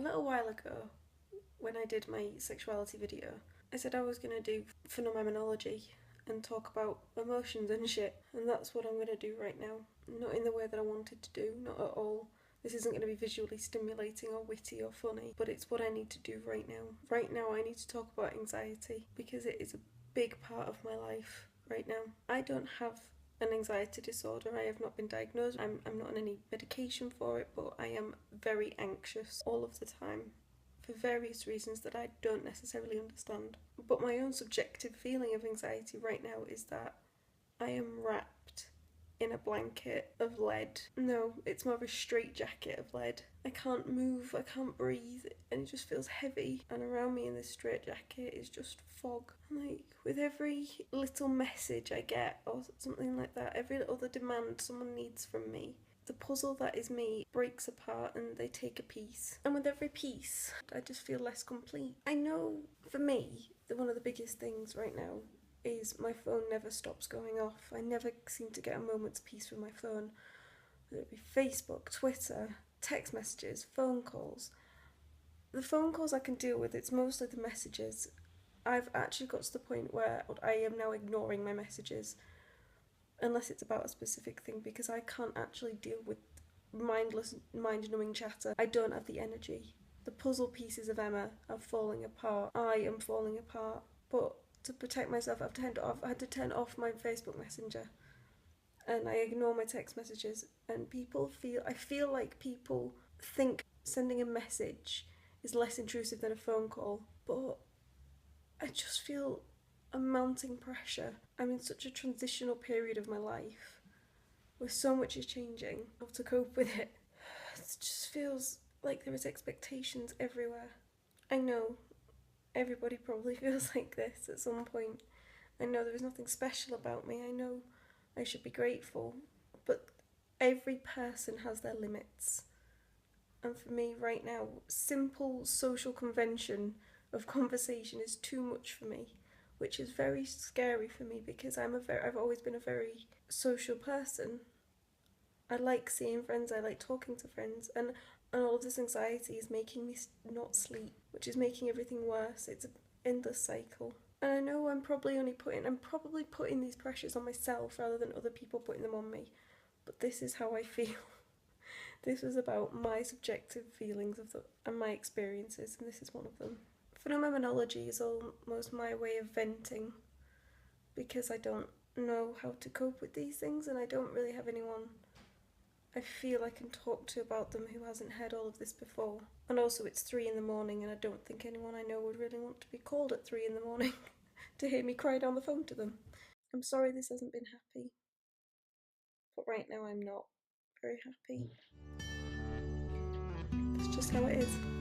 A little while ago, when I did my sexuality video, I said I was going to do Phenomemmanology and talk about emotions and shit, and that's what I'm going to do right now. Not in the way that I wanted to do, not at all. This isn't going to be visually stimulating or witty or funny, but it's what I need to do right now. Right now I need to talk about anxiety, because it is a big part of my life right now. I don't have an anxiety disorder. I have not been diagnosed. I'm not on any medication for it, but I am very anxious all of the time for various reasons that I don't necessarily understand. But my own subjective feeling of anxiety right now is that I am wrapped in a blanket of lead. No, it's more of a straitjacket of lead. I can't move, I can't breathe, and it just feels heavy. And around me in this straitjacket is just fog. Like, with every little message I get, or something like that, every little demand someone needs from me, the puzzle that is me breaks apart and they take a piece. And with every piece, I just feel less complete. I know, for me, that one of the biggest things right now is my phone never stops going off. I never seem to get a moment's peace with my phone. Whether it be Facebook, Twitter, text messages, phone calls. The phone calls I can deal with, it's mostly the messages. I've actually got to the point where I am now ignoring my messages unless it's about a specific thing, because I can't actually deal with mindless, mind-numbing chatter. I don't have the energy. The puzzle pieces of Emma are falling apart. I am falling apart. But to protect myself, I've had to turn off my Facebook Messenger, and I ignore my text messages. And I feel like people think sending a message is less intrusive than a phone call, but I just feel a mounting pressure. I'm in such a transitional period of my life where so much is changing. How to cope with it? It just feels like there is expectations everywhere. I know everybody probably feels like this at some point. I know there is nothing special about me. I know I should be grateful, but every person has their limits. And for me right now, simple social convention of conversation is too much for me, which is very scary for me, because I've always been a very social person. I like seeing friends, I like talking to friends, and all of this anxiety is making me not sleep, which is making everything worse. It's an endless cycle. And I know I'm probably putting these pressures on myself rather than other people putting them on me, but this is how I feel. This was about my subjective feelings and my experiences, and this is one of them. Phenomenology is almost my way of venting, because I don't know how to cope with these things, and I don't really have anyone I feel I can talk to about them who hasn't heard all of this before. And also it's 3 in the morning, and I don't think anyone I know would really want to be called at 3 in the morning to hear me cry down the phone to them. I'm sorry this hasn't been happy, but right now I'm not very happy. That's just how it is.